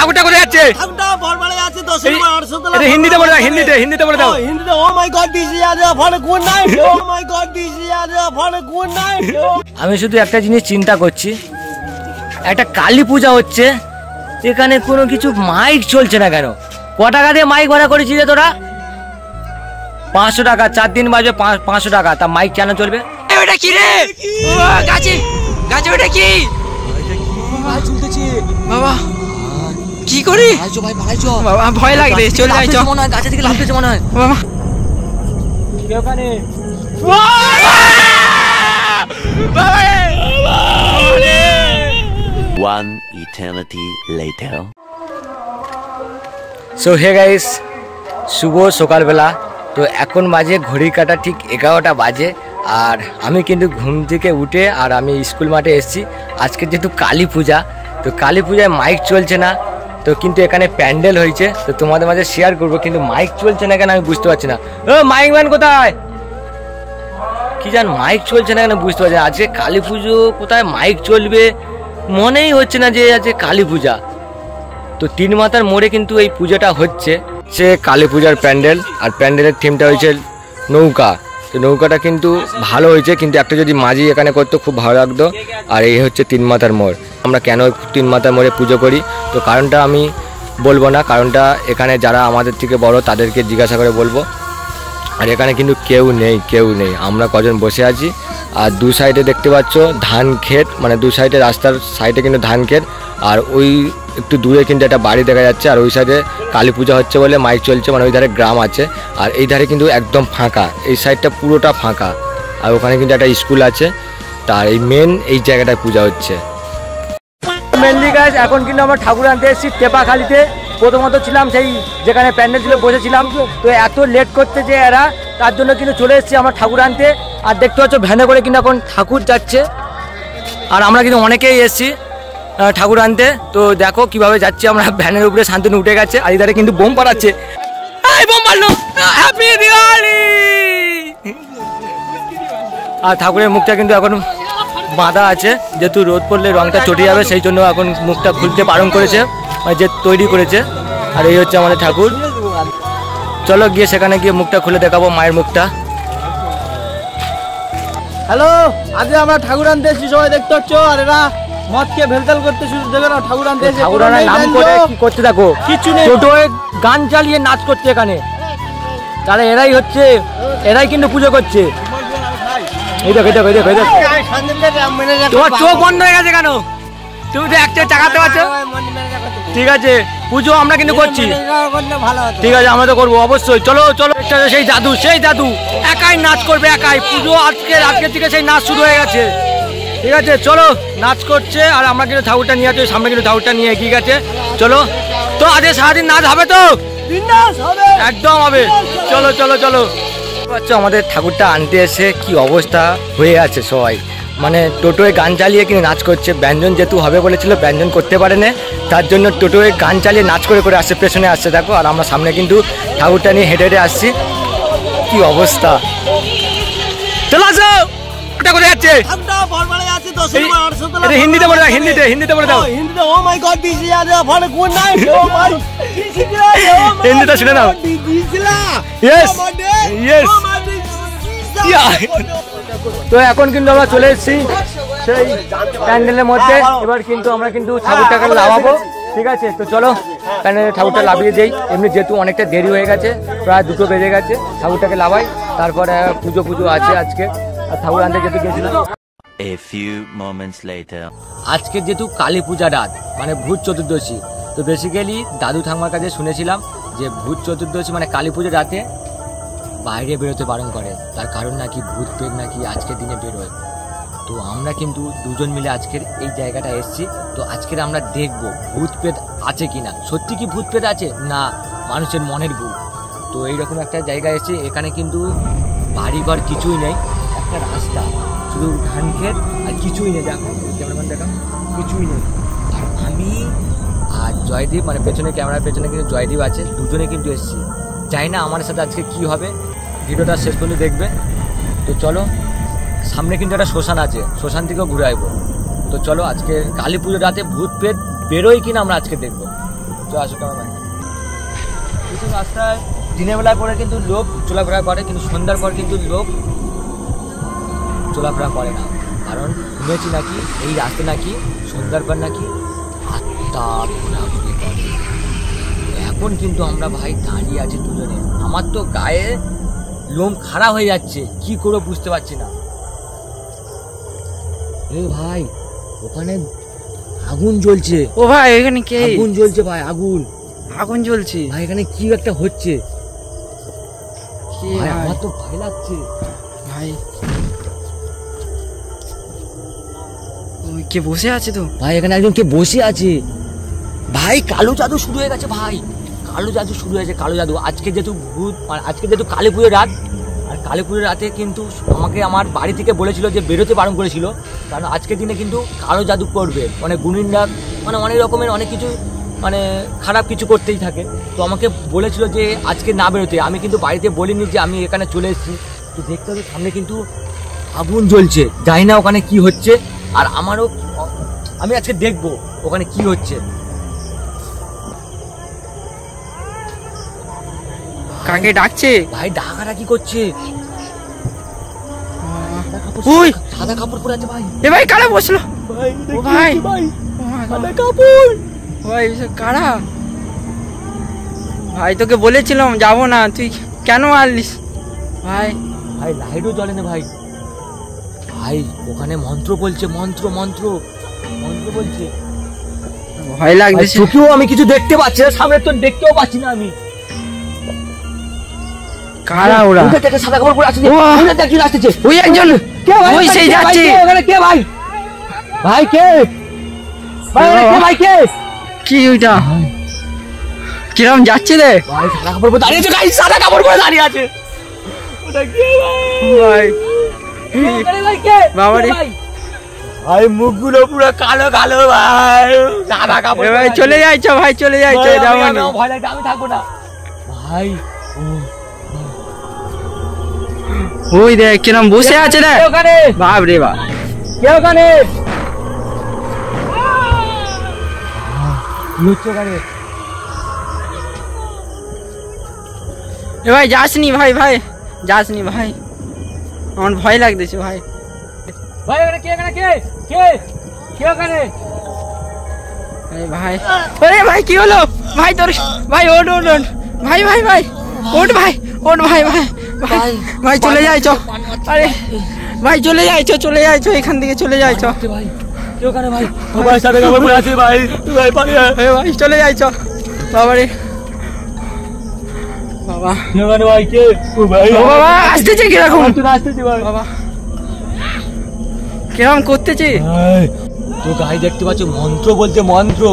ঠাকুরটা কোথায় যাচ্ছে? ঠাকুরটা বড়বাড়ে যাচ্ছে 10,800 তলা। এটা হিন্দিতে বলে দাও, হিন্দিতে বলে দাও। হিন্দিতে oh my god this is a for good night, oh my god this is a for good night. আমি শুধু একটা জিনিস চিন্তা করছি, একটা কালী পূজা হচ্ছে, এখানে কোনো কিছু মাইক চলছে না কেন? ক টাকা দিয়ে মাইক ভাড়া করেছি রে তোরা? 500 টাকা, 4 দিন বাজবে 500 টাকা, তা মাইক কেন চলবে? ওটা কি রে? গাছে গাছে ওটা কি? বাবা কি করি? বাবা ভয় লাগছে, চলে যাই মনে হয়, গাছের দিকে লাফতেছে মনে হয়। বাবা কে ওখানে? One eternity later. So hey guys, শুভ সকালবেলা। তো এখন বাজে ঘড়ির কাঁটা ঠিক 11টা বাজে, আর আমি কিন্তু ঘুম থেকে উঠে আর আমি স্কুল মাঠে এসেছি। আজকে যেহেতু কালী পূজা, তো কালী পূজায় মাইক চলছে না, তো কিন্তু এখানে প্যান্ডেল হয়েছে, তো তোমাদের মাঝে শেয়ার করবো, কিন্তু মাইক চলছে না কেন আমি বুঝতে পারছি না। ও মাইক ম্যান কোথায়? কি জান মাইক চলছে না কেন বুঝতে পারছি না। আজকে কালী পুজো, কোথায় মাইক চলবে মনেই হচ্ছে না যে আজকে কালী পূজা। তো 3 মাথার মোড়ে কিন্তু এই পুজোটা হচ্ছে, সে কালী পূজার প্যান্ডেল, আর প্যান্ডেলের থিমটা হয়েছে নৌকা। তো নৌকাটা কিন্তু ভালো হয়েছে, কিন্তু একটা যদি মাঝি এখানে করতো খুব ভালো লাগতো। আর এই হচ্ছে 3 মাথার মোড়। আমরা কেন 3 মাথার মোড়ে পুজো করি, তো কারণটা আমি বলবো না, কারণটা এখানে যারা আমাদের থেকে বড় তাদেরকে জিজ্ঞাসা করে বলবো। আর এখানে কিন্তু কেউ নেই, আমরা কজন বসে আছি। আর দু সাইডে দেখতে পাচ্ছ ধান ক্ষেত, মানে দু সাইডে রাস্তার সাইডে কিন্তু ধান ক্ষেত, আর ওই একটু দূরে কিন্তু একটা বাড়ি দেখা যাচ্ছে। আর ওই সাইডে কালী পূজা হচ্ছে বলে মাইক চলছে, মানে ওই ধারে গ্রাম আছে, আর এই ধারে কিন্তু একদম ফাঁকা, এই সাইডটা পুরোটা ফাঁকা। আর ওখানে কিন্তু একটা স্কুল আছে, তার এই মেন এই জায়গাটায় পূজা হচ্ছে। মেনলি গাইস, এখন কিন্তু আমরা ঠাকুর আনতে এসেছি টেপাখালিতে। প্রথমত ছিলাম সেই যেখানে প্যান্ডেল ছিল, বসেছিলাম, তো এত লেট করতে যে এরা, তার জন্য কিন্তু চলে এসেছি আমরা ঠাকুর আনতে। আর দেখতে পাচ্ছ ভ্যানে করে কিন্তু এখন ঠাকুর যাচ্ছে, আর আমরা কিন্তু অনেকেই এসেছি ঠাকুর আনতে। তো দেখো কিভাবে যাচ্ছি আমরা, ভ্যানের উপরে শান্তনু উঠে গেছে, আর ইধারে কিন্তু বোম পাড়াচ্ছে। বোম মারলো, হ্যাপি দিওয়ালি। আর ঠাকুরের মুখটা কিন্তু এখন বাঁধা আছে, যেহেতু রোদ পড়লে রংটা চটে যাবে, সেই জন্য এখন মুখটা খুলতে বারণ করেছে, যে তৈরি করেছে। আর এই হচ্ছে আমাদের ঠাকুর। চলো গিয়ে সেখানে গিয়ে মুখটা খুলে দেখাবো, মায়ের মুখটা। হ্যালো, আজকে আমরা ঠাকুর আনতে এসেছি, সবাই দেখতে পাচ্ছ। আর এরা মদকে ভেলতাল করতে শুরু, দেখো না ঠাকুর আনতে এসে ঠাকুর আনার নাম করে কি করতে থাকো, কিছু নেই, টোটোয় গান চালিয়ে নাচ করছে এখানে। তাহলে এরাই কিন্তু পুজো করছে। এই দেখো তোমার চোখ বন্ধ হয়ে গেছে কেন? তুমি তো একটা চাকাতে পারছো। ঠিক আছে, পুজো আমরা কিন্তু করছি, ঠিক আছে আমরা তো করবো অবশ্যই। চলো সেই দাদু একাই নাচ করবে, একাই পুজো আজকের থেকে সেই নাচ শুরু হয়ে গেছে। ঠিক আছে চলো, নাচ করছে, আর আমরা কিন্তু ঠাকুরটা নিয়ে যাচ্ছি সামনে, কিন্তু ঠাকুরটা নিয়ে এগিয়ে গেছে। চলো, তো আজকে সারাদিন নাচ হবে, তো একদম হবে। চলো আমাদের ঠাকুরটা আনতে এসে কি অবস্থা হয়ে আছে সবাই, মানে টোটোয় গান চালিয়ে কিন্তু নাচ করছে। ব্যঞ্জন যেহেতু হবে বলেছিল, ব্যঞ্জন করতে পারে না, তার জন্য টোটোয় গান চালিয়ে নাচ করে আসছে, পেছনে আসছে দেখো। আর আমরা সামনে কিন্তু ঠাকুরটা নিয়ে হেঁটে আসছি, কি অবস্থা। চলো আসো, ওটা কোথায় যাচ্ছে? হিন্দিতে বলে দাও, হিন্দিতে বলে দাও। Oh my god this is a for good night, oh my হিন্দিতে শুনে নাও। ইয়েস তো এখন কিন্তু আমরা চলে এসেছি সেই প্যান্ডেলের মধ্যে। এবার কিন্তু আমরা কিন্তু ঠাকুরটাকে লাভাবো, ঠিক আছে? তো চলো প্যান্ডেলে ঠাকুরটা লাভিয়ে যাই। এমনি যেহেতু অনেকটা দেরি হয়ে গেছে, প্রায় 2টো বেজে গেছে, ঠাকুরটাকে লাভাই, তারপরে পুজো আছে আজকে। আর ঠাকুর আনতে যেহেতু গেছিলাম। A few moments later. আজকে যেহেতু কালী পূজা রাত, মানে ভূত চতুর্দশী, তো বেসিক্যালি দাদু ঠাকুমার কাছে শুনেছিলাম যে ভূত চতুর্দশী মানে কালী পুজোর রাতে বাইরে বেরোতে বারণ করে, তার কারণ নাকি ভূত প্রেত নাকি আজকের দিনে বেরোয়। তো আমরা কিন্তু দুজন মিলে আজকের এই জায়গাটা এসেছি। তো আজকের আমরা দেখবো ভূত প্রেত আছে কিনা, সত্যি কি ভূত প্রেত আছে না মানুষের মনের ভুল। তো এইরকম একটা জায়গায় এসেছি, এখানে কিন্তু বাড়িঘর কিছুই নেই, একটা রাস্তা, শুধু ধান ক্ষেত আর কিছুই নেই। দেখো ক্যামেরাম্যান, দেখা কিছুই নেই। আর আমি আর জয়দীপ, মানে পেছনে ক্যামেরার পেছনে কিন্তু জয়দীপ আছে, দুজনে কিন্তু এসেছি। জানি না আমার সাথে আজকে কি হবে, ভিডিওটা শেষ পর্যন্ত দেখবে। তো চলো, সামনে কিন্তু একটা শ্মশান আছে, শ্মশান থেকেও ঘুরে আসবো। তো চলো, আজকে কালী পুজোর রাতে ভূত প্রেত বেরোয় কিনা আমরা আজকে দেখবো। চলে আসো ক্যামেরা। কিছু রাস্তায় দিনের বেলা করে কিন্তু লোক চলাফেরা করে, কিন্তু সন্ধ্যার পর কিন্তু লোক চলাফেরা করে না। কারণ শুনেছি নাকি এই রাস্তা নাকি সন্ধ্যার পর নাকি আত্মা ঘোরাঘুরি করে। এখন কিন্তু আমরা ভাই দাঁড়িয়ে আছি দুজনে, আমার তো গায়ে লোম খাড়া হয়ে যাচ্ছে, কি করে বুঝতে পারছি না। এই ভাই ওখানে আগুন জ্বলছে। ও ভাই এখানে কে? আগুন জ্বলছে ভাই, আগুন আগুন জ্বলছে ভাই, এখানে কি একটা হচ্ছে কি ভাই, ভাই? আমার তো ভয় লাগছে ভাই ওই কে বসে আছে তো? ভাই, এখানে একজন কে বসে আছে ভাই। কালো জাদু শুরু হয়ে গেছে ভাই, কালো জাদু শুরু হয়েছে, কালো জাদু। আজকে যেহেতু আজকে যেহেতু কালী পুজোর রাত, আর কালী পুজোর রাতে কিন্তু আমাকে আমার বাড়ি থেকে বলেছিল যে বেরোতে বারণ করেছিল, কারণ আজকের দিনে কিন্তু কালো জাদু করবে, মানে গুণিনরা মানে অনেক রকমের অনেক কিছু মানে খারাপ কিছু করতেই থাকে। তো আমাকে বলেছিল যে আজকে না বেরোতে। আমি কিন্তু বাড়িতে বলিনি যে আমি এখানে চলে এসেছি। তো দেখতে হবে সামনে কিন্তু আগুন জ্বলছে, জানি না ওখানে কি হচ্ছে, আর আমারও আমি আজকে দেখবো ওখানে কি হচ্ছে। কাকে ডাকছে ভাই ডাকাটা কি করছে? ওই সাদা কাপড় পরে আছে ভাই। এ ভাই কারা বসলো? ও ভাই সাদা কাপড় ভাই এসব কারা? ভাই তোকে বলেছিলাম যাবো না, তুই কেন আনলিস ভাই? ভাই লাইটও জ্বলে না ভাই। ভাই ওখানে মন্ত্র বলছে, মন্ত্র মন্ত্র মন্ত্র বলছে। ভয় লাগছে। চোখেও আমি কিছু দেখতে পাচ্ছি না, সামনে তো দেখতেও পাচ্ছি না আমি। কারা ওরা? ওটা থেকে সাদা কাপড় পরে আছে, ওটা দেখি আসছে। ওই একজন কে ভাই? ওই সেই যাচ্ছে। ওখানে কে ভাই? ভাই কে ভাই? ওখানে কে ভাই? কে কি ওইটা কিরম যাচ্ছে রে ভাই? সাদা কাপড় পরে দাঁড়িয়ে আছে ভাই, সাদা কাপড় পরে দাঁড়িয়ে আছে। ওটা কে ভাই? ভাই ওখানে ভাই কে? বাবা রে। ভাই মুখগুলো পুরো কালো কালো ভাই, সাদা কাপড় ভাই চলে যাইছো ভাই, চলে যাইছো, যাবো না। ভয় লাগছে, আমি থাকবো না ভাই। ওই দেখ কিরম বসে আছে রে ওখানে বাপ রে বাপ। কে ওখানে? ওখানে এ ভাই যাসনি ভাই, ভাই যাসনি ভাই, আমার ভয় লাগতেছে ভাই। ভাই ওখানে কে? ওখানে কে? কে কে ওখানে? এই ভাই আরে ভাই কি হলো ভাই তোর? ভাই ওঠ ওঠ ওঠ ভাই, ভাই ভাই ওঠ ভাই, ওঠ ভাই, ভাই ভাই ভাই চলে যাইছো। আরে ভাই চলে যাইছো, চলে যাইছো, এখান থেকে চলে যাইছো ভাই। কে ওখানে ভাই? ভাই সাদা কাপড় পরে আছে ভাই, ভাই পালিয়ে আয়। এ ভাই চলে যাইছো বাবা রে বাবা। কে ওখানে ভাই? কে? ও ভাই ও বাবা আসতেছে কিরকম আসতেছি ভাই। বাবা, কিরকম করতেছে ভাই তো গায়ে দেখতে পাচ্ছ মন্ত্র বলছে, মন্ত্র।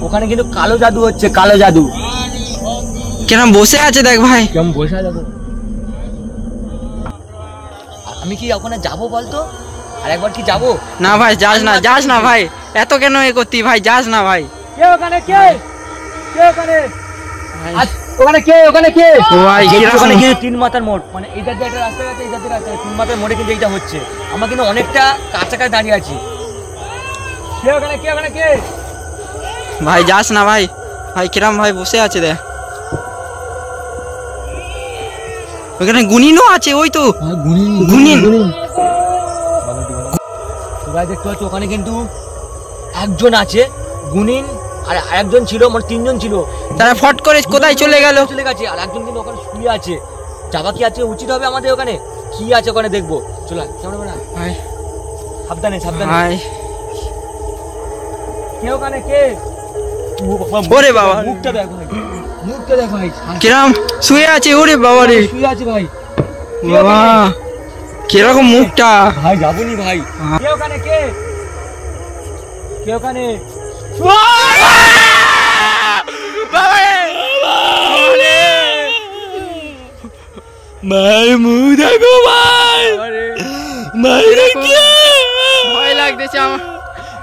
ওখানে কিন্তু কালো জাদু হচ্ছে, কালো জাদু। কিরকম বসে আছে দেখ ভাই। কেমন বসে যাবো? আমি কি ওখানে যাবো বলতো? আর একবার কি যাবো? না ভাই যাস না, যাস না ভাই, এত কেন এ করতি ভাই, যাস না ভাই। কে ওখানে? কে কে ওখানে? ভাই, ওখানে কে? ওখানে কে? ও ভাই, কিরকম? ওখানে কিন্তু তিন মাথার মোড়, মানে এইটার দিয়ে একটা রাস্তা আছে, এইটার দিয়ে রাস্তা আছে, তিন মাথার মোড়ে কিন্তু এইটা হচ্ছে। আমরা কিন্তু অনেকটা কাছাকাছি দাঁড়িয়ে আছি। কে ওখানে? কে ওখানে? কে? ভাই যাস না ভাই, ভাই কিরম ভাই বসে আছে রে। ওখানে গুনিনও আছে, ওই তো গুনিন। তোরা দেখতে পাচ্ছ ওখানে কিন্তু একজন আছে গুনিন, আর একজন ছিল, মানে তিনজন ছিল। তারা ফট করে কোথায় চলে গেল? চলে গেছে, আর একজন কিন্তু ওখানে শুয়ে আছে। যাবা কি আছে উচিত হবে আমাদের, ওখানে কি আছে ওখানে দেখবো। চলো কেমন না ভাই সাবধানে সাবধানে। ভাই কে ওখানে? কে? ওরে বাবা, মুখটা দেখ ভাই, মুখটা দেখ ভাই, কিরম শুয়ে আছে, ওরে বাবা রে শুয়ে আছে ভাই। বাবা, কিরকম মুখটা ভাই যাবনি ভাই। কে ওখানে? কে কে ওখানে? ভাই মুখ দেখো ভাই, ভাই ভয় লাগতেছে আমার।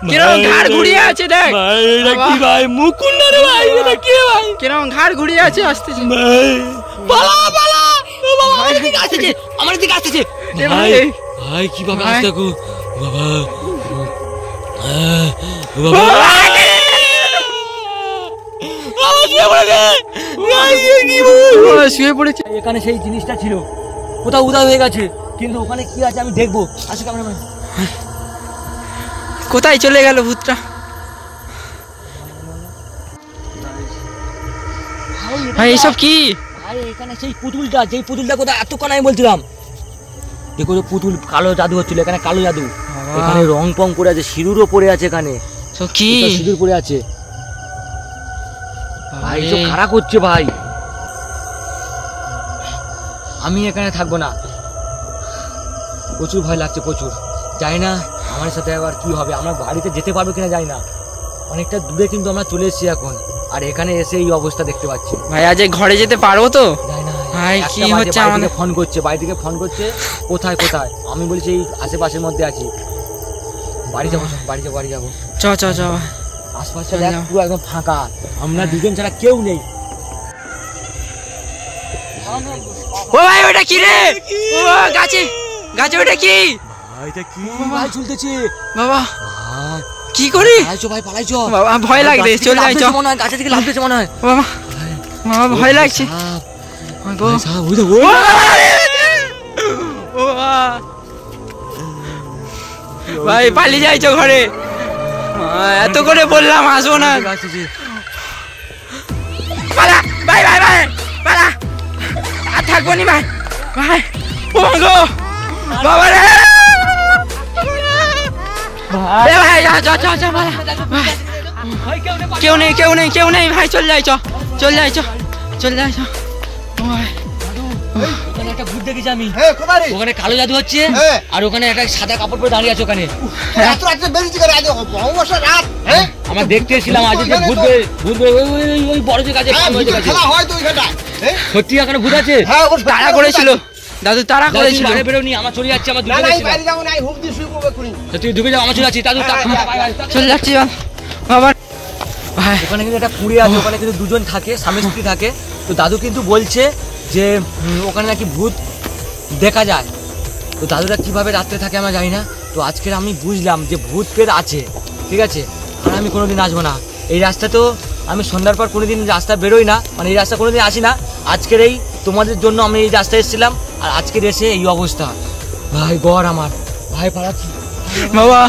কিরম ঘাড় ঘুরিয়ে আছে দেখ ভাই। এটা কি ভাই? মুখ কুন্ডা রে ভাই, এটা কি ভাই? কিরম ঘাড় ঘুরিয়ে আছে, আসতেছে ভাই পালা পালা। ও বাবা আমার দিকে আসছে, আমার দিকে আসছে ভাই। ভাই কি বাবা আসছে দেখো বাবা। ও বাবা শুয়ে পড়েছে। এখানে সেই জিনিসটা ছিল, কোথাও উদা হয়ে গেছে, কিন্তু ওখানে কি আছে আমি দেখবো। আসো ক্যামেরাম্যান। কোথায় চলে গেল ভূতটা? ভাই এসব কি? ভাই এখানে সেই পুতুলটা, যেই পুতুলটা কোথায় এতক্ষণ আমি বলছিলাম, দেখো তো পুতুল কালো জাদু হচ্ছিল এখানে, কালো জাদু। এখানে রং পং করে আছে, সিঁদুরও পড়ে আছে এখানে। তো কি সিঁদুর পড়ে আছে ভাই, তো কারা করছে ভাই। আমি এখানে থাকবো না, প্রচুর ভয় লাগছে, প্রচুর। জানি না আমার সাথে আবার কি হবে, আমরা বাড়িতে যেতে পারবো কিনা জানি না। অনেকটা দূরে কিন্তু আমরা চলে এসেছি এখন, আর এখানে এসে এই অবস্থা দেখতে পাচ্ছি। ভাই আজ ঘরে যেতে পারবো তো? জানি না ভাই কি হচ্ছে, আমাদের ফোন করছে, বাড়ি থেকে ফোন করছে, কোথায় কোথায়। আমি বলছি এই আশেপাশের মধ্যে আছি, বাড়ি যাবো, বাড়ি যাবো। চ চ চ আশপাশটা দেখ পুরো একদম ফাঁকা, আমরা দুজন ছাড়া কেউ নেই। ও ভাই ওটা কি রে? ও গাছে গাছে ওটা কি? ভাইটা কি ভাই ঝুলতেছে বাবা, ভাই কি করি? পালাইছো ভাই, পালাইছো। বাবা ভয় লাগছে, চলে যাই চ। মনে হয় গাছের দিকে লাফতেছে মনে হয়। বাবা বাবা ভয় লাগছে। ভাই পালিয়ে যাইছো ঘরে, এত করে বললাম আসবো না। পালা ভাই, ভাই ভাই পালা, আর থাকবো নি ভাই। ভাই ও গো বাবা রে, ভাই চ চ চ পালা। কেউ নেই, কেউ নেই, কেউ নেই ভাই, চল যাই চ, চল যাই চ, চল যাই চ। ওখানে একটা ভূত দেখেছি আমি, ওখানে কালো জাদু হচ্ছে, আর ওখানে একটা সাদা কাপড় পরে দাঁড়িয়ে আছে ওখানে। আমরা দেখতে এসেছিলাম আজ যে ভূত ওই বড় যে গাছে সত্যি এখানে ভূত আছে। তাড়া করেছিল দাদু, তাড়া করেছিল। বাইরে বেরোনি, আমরা চলে যাচ্ছি, আমরা দুজন তুই ঢুকে যাও, আমরা চলে যাচ্ছি দাদু। চলে যাচ্ছি বাবা। ভাই ওখানে কিন্তু একটা কুঁড়ে আছে, ওখানে কিন্তু দুজন থাকে, স্বামী স্ত্রী থাকে। তো দাদু কিন্তু বলছে যে ওখানে নাকি ভূত দেখা যায়। তো দাদুরা কিভাবে রাত্রে থাকে আমরা জানি না। তো আজকের আমি বুঝলাম যে ভূত পেট আছে, ঠিক আছে। আর আমি কোনোদিন আসবো না এই রাস্তা, তো আমি সন্ধ্যার পর কোনোদিন রাস্তা বেরোই না, মানে এই রাস্তা কোনোদিন আসি না। আজকের এই তোমাদের জন্য আমি এই রাস্তায় এসেছিলাম, আর আজকের এসে এই অবস্থা। ভাই গড় আমার, ভাই পালাচ্ছি বাবা।